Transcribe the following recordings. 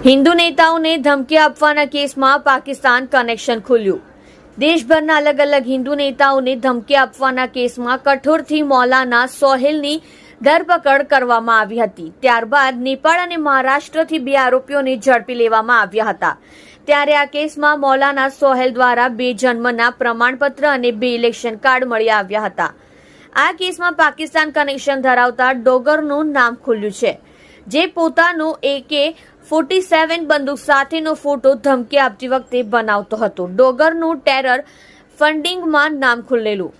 હિન્દુ નેતાઓને ધમકી આપવાના કેસમાં પાકિસ્તાન કનેક્શન ખુલ્યું। દેશભરના અલગ અલગ હિન્દુ નેતાઓને ધમકી આપવાના કેસમાં કઠોરથી મૌલાના સોહેલની ધરપકડ કરવામાં આવી હતી। ત્યારબાદ નેપાળ અને મહારાષ્ટ્રથી 2 આરોપીઓને ઝડપી લેવામાં આવ્યા હતા। ત્યારે આ કેસમાં મૌલાના સોહેલ દ્વારા 2 જન્મના પ્રમાણપત્ર અને 2 ઇલેક્શન કાર્ડ મળી આવ્યા હતા। આ કેસમાં પાકિસ્તાન કનેક્શન ધરાવતા ડોગરનું નામ ખુલ્યું છે, જે પોતાનો AK-47 બંદૂક સાથેનો ફોટો ધમકી આપતી વખતે બનાવતો હતો। ડોગરનું ટેરર ફંડિંગમાં નામ ખુલેલું।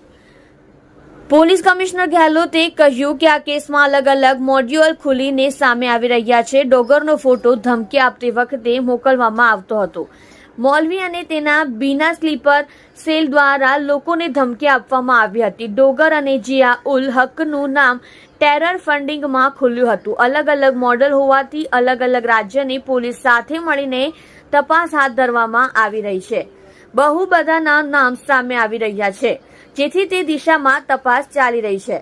પોલીસ કમિશનર ગેહલોતે કહ્યું કે આ કેસમાં અલગ અલગ મોડ્યુલ ખુલીને સામે આવી રહ્યા છે। ડોગરનો ફોટો ધમકી આપતી વખતે મોકલવામાં આવતો હતો। મૌલવી અને તેના બીના સ્લીપર સેલ દ્વારા લોકોને ધમકી આપવામાં આવી હતી। ડોગર અને જિયા ઉલ હકનું નામ ટેરર ફંડિંગમાં ખુલ્યું હતું। અલગ અલગ મોડલ હોવાથી અલગ અલગ રાજ્યની પોલીસ સાથે મળીને તપાસ હાથ ધરવામાં આવી રહી છે। બહુ બધાના નામ સામે આવી રહ્યા છે, જેથી તે દિશામાં તપાસ ચાલી રહી છે।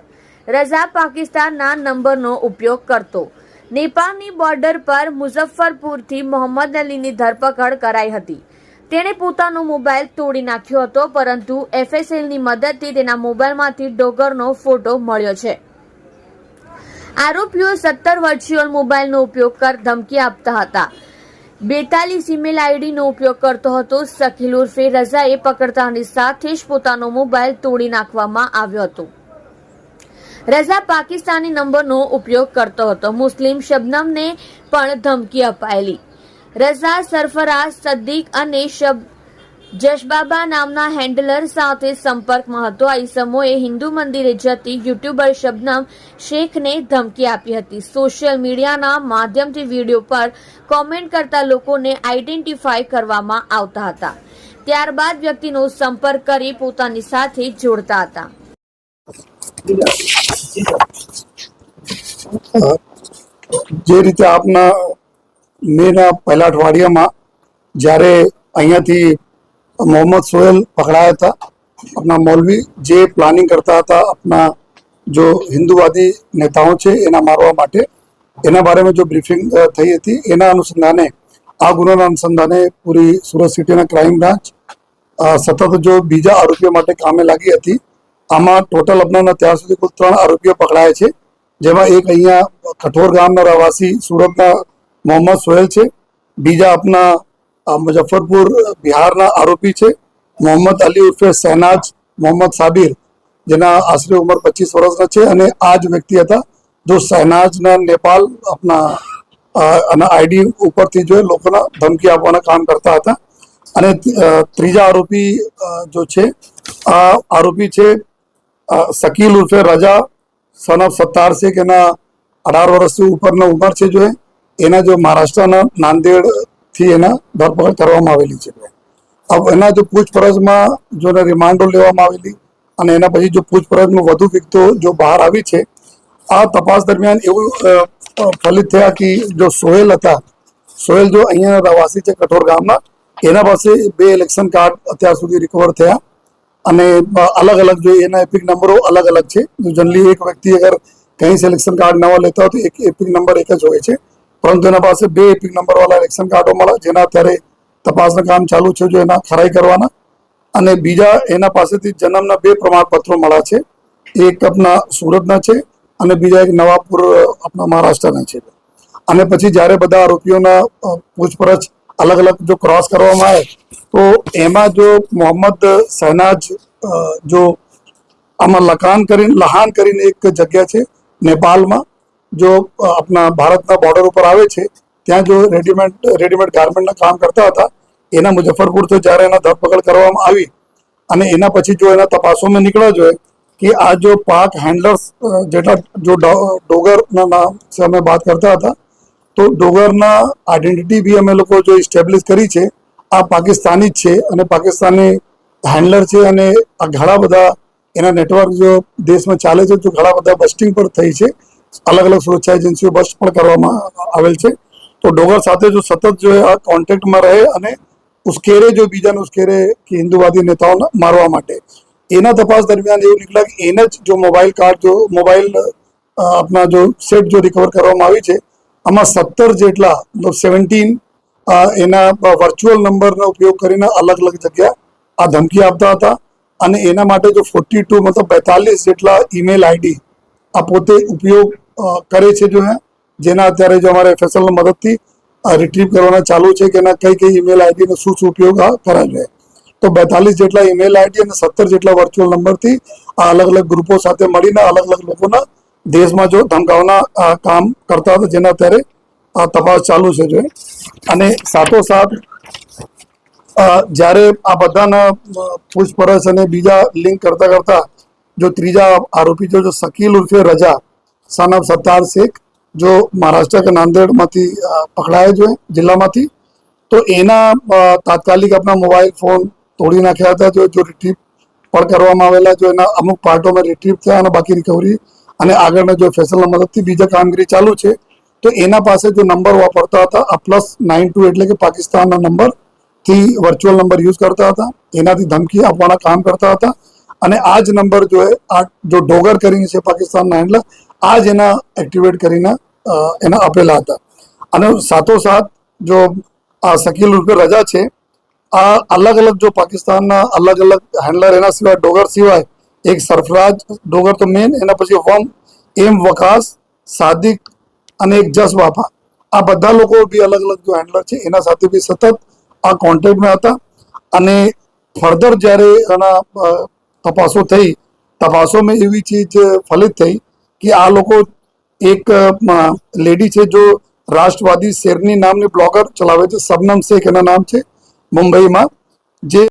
રઝા પાકિસ્તાનના નંબરનો ઉપયોગ કરતો। નેપાળની બોર્ડર પર મુઝફ્ફરપુરથી મોહમ્મદ અલીની ધરપકડ કરાઈ હતી। તેણે પોતાનો મોબાઈલ તોડી નાખ્યો હતો, પરંતુ FSLની મદદથી તેના મોબાઈલમાંથી ડોગરનો ફોટો મળ્યો છે। આરોપીઓ 17 વર્ચ્યુઅલ મોબાઈલનો ઉપયોગ કરી ધમકી આપતા હતા। 42 ઈમેલ આઈડીનો ઉપયોગ કરતો હતો। શકીલ ઉર્ફે રઝાએ પકડતાની સાથે જ પોતાનો મોબાઈલ તોડી નાખવામાં આવ્યો હતો। રઝા પાકિસ્તાની નંબરનો ઉપયોગ કરતો હતો। મુસ્લિમ શબનમને પણ ધમકી અપાયેલી। રઝા સરફરાઝ સદ્દીક અને જશબાબા નામના હેન્ડલર સાથે સંપર્કમાં હતો। આ ઇસમોએ હિન્દુ મંદિરે જતી યુટ્યુબર શબનમ શેખને ધમકી આપી હતી। સોશિયલ મીડિયાના માધ્યમથી વિડીયો પર કોમેન્ટ કરતા લોકોને આઈડેન્ટિફાય કરવામાં આવતા હતા। ત્યારબાદ વ્યક્તિનો સંપર્ક કરી પોતાની સાથે જોડતા હતા। જે રીતે આપના મેના પહેલા અઠવાડિયામાં જ્યારે અહીંયાથી मोहम्मद सोहेल पकड़ाया था, अपना मौलवी जे प्लानिंग करता था अपना जो हिंदूवादी नेताओं છે એના મારવા માટે, એના બારેમાં જો બ્રીફિંગ થઈ હતી, એના અનુસંધાને આ ગુનાના અનુસંધાને પૂરી સુરત સિટીના ક્રાઇમ બ્રાન્ચ સતત જો બીજા આરોપીઓ માટે કામે લાગી હતી। આમાં ટોટલ આપણા ત્યાર સુધી કુલ 3 આરોપીઓ પકડાયા છે, જેમાં એક અહીંયા કઠોર ગામના રહેવાસી સુરતના મોહમ્મદ સોહેલ છે। બીજા આપણા मुजफ्फरपुर बिहारना आरोपी है मोहम्मद अली उर्फे शहनाज मोहम्मद साबिर, जेना आश्रे उम्र 25 वर्षना है। અને આ જ વ્યક્તિ હતા જો શહેનાજના નેપાલ આપના આઈડી ઉપરથી જો લોકોના ધમકી આપવાના કામ કરતા હતા। અને ત્રીજા આરોપી જો છે આ આરોપી છે શકીલ ઉર્ફે રજા સન ઓફ સત્તાર છે કે એના 18 વર્ષથી ઉપરના ઉંમર છે જો એના જો મહારાષ્ટ્રના નાંદેડ થી એના ધરપકડ કરવામાં આવેલી છે। अब એના જો પૂછપરછમાં જો રિમાન્ડો લેવામાં આવેલી અને એના પછી જો પૂછપરછમાં વધુ વિગતો જો બહાર આવી છે। આ તપાસ દરમિયાન એવું ફલિત થયા કે જો સોહેલ હતા, સોહેલ જો અહીંયાના રહેવાસી છે કઠોર ગામના, એના પાસે 2 ઇલેક્શન કાર્ડ અત્યાર સુધી રિકવર થયા। અને અલગ અલગ જો એના એપિક નંબરો અલગ અલગ છે। જનરલી એક વ્યક્તિ અગર કहीं से इलेक्शन कार्ड नवा लेता हो तो एक एपिक नंबर एक જ હોય છે, પરંતુ એના પાસે 2 એપિક નંબર વાળા ઇલેક્શન કાર્ડો મળ્યા, જેના અત્યારે તપાસના કામ ચાલુ છે જો એના ખરાઈ કરવાના। અને બીજા એના પાસેથી જન્મના 2 પ્રમાણપત્રો મળ્યા છે, એક આપણા સુરતના છે અને બીજા એક નવાપુર આપણા મહારાષ્ટ્રના છે। અને પછી જ્યારે બધા આરોપીઓના પૂછપરછ અલગ અલગ જો ક્રોસ કરવામાં આવે તો એમાં જો મોહમ્મદ શહેનાજ જો આમાં લહાન કરીને એક જગ્યા છે નેપાળમાં, जो अपना भारतना बॉर्डर पर आवे छे ત્યાં જો રેડીમેડ ગાર્મેન્ટના કામ કરતા હતા। એના મુઝફ્ફરપુરથી જ્યારે એના ધરપકડ કરવામાં આવી અને એના પછી જો એના તપાસોમાં નીકળ્યા જોઈએ કે આ જો પાક હેન્ડલર્સ જેટલા જો ડોગરના નામ से અમે बात करता હતા, તો ડોગરના આઈડેન્ટિટી બી અમે લોકો જો ઇસ્ટેબ્લિશ કરી છે, આ પાકિસ્તાની જ છે અને પાકિસ્તાની હેન્ડલર છે। અને આ ઘણા બધા એના નેટવર્ક જો દેશમાં ચાલે છે, તો ઘણા બધા બસ્ટિંગ પણ થઈ છે, अलग अलग सुरक्षा एजेंसीओ बस પણ કરવામાં આવેલ છે। તો ડોગર સાથે જો સતત જો આ કોન્ટેક્ટમાં રહે અને ઉશ્કેરે જો બીજાને ઉશ્કેરે કે હિન્દુવાદી નેતાઓને મારવા માટે, એના તપાસ દરમિયાન એવું નીકળ્યા કે એને જ જો મોબાઈલ કાર્ડ જો મોબાઈલ આપણા જો સેટ જો રિકવર કરવામાં આવી છે, આમાં 17 જેટલા મતલબ 17 એના વર્ચ્યુઅલ નંબરનો ઉપયોગ કરીને અલગ અલગ જગ્યા આ ધમકી આપતા હતા અને એના માટે જો 42 મતલબ 42 જેટલા ઈમેલ આઈડી આ પોતે ઉપયોગ કરે છે જો હે, જેના અત્યારે જો અમારે FSL મદદથી રિટ્રીવ કરવાના ચાલુ છે કે એના કઈ કઈ ઈમેલ આઈડીનો શું શું ઉપયોગ કરાય છે. તો 42 જેટલા ઈમેલ આઈડી અને 17 જેટલા વર્ચ્યુઅલ નંબરથી આ અલગ અલગ ગ્રુપો સાથે મળીને અલગ અલગ લોકોના દેશમાં જો ધમકાવવાના કામ કરતા હતા, જેના અત્યારે તપાસ ચાલુ છે જો. અને સાથોસાથ જ્યારે આ બધાના પૂછપરછ અને બીજા લિંક કરતા કરતા જો ત્રીજા આરોપી જો શકીલ ઉર્ફે રજા सन ऑफ सत्तार शेख जो महाराष्ट्र के नांदेड़ માંથી પકડાયા જો જિલ્લામાંથી, તો એના તાત્કાલિક આપણા મોબાઈલ ફોન તોડી નાખ્યા હતા જો રિટ્રીવ પણ કરવામાં આવેલા, જો એના અમુક પાર્ટોમાં રિટ્રીવ થયા અને બાકી રિકવરી અને આગળના જો ફેસલના મદદથી બીજા કામગીરી ચાલુ છે. તો એના પાસે જો નંબર વાપરતા હતા આ +92 એટલે કે પાકિસ્તાનના નંબરથી વર્ચ્યુઅલ નંબર યુઝ કરતા હતા, એનાથી ધમકી આપવાના કામ કરતા હતા. અને આ જ નંબર જો આ જો ડોગર કરીને છે પાકિસ્તાનના હેન્ડલર, આ જ એના એક્ટિવેટ કરીને એના આપેલા હતા. અને સાથોસાથ જો આ શકીલ ઉર્ફે રજા છે આ અલગ અલગ જો પાકિસ્તાનના અલગ અલગ હેન્ડલર એના સિવાય ડોગર સિવાય એક સરફરાજ ડોગર તો મેન, એના પછી એમ વકાસ, સાદિક અને એક જસ બાપા, આ બધા લોકો બી અલગ અલગ જો હેન્ડલર છે એના સાથે બી સતત આ કોન્ટેક્ટમાં હતા. અને ફર્ધર જ્યારે એના તપાસો થઈ, તપાસોમાં એવી ચીજ ફલિત થઈ કે આ લોકો એક લેડી છે જો રાષ્ટ્રવાદી શેરની નામની બ્લોગર ચલાવે છે, શબનમ શેખ એના નામ છે, મુંબઈમાં, જે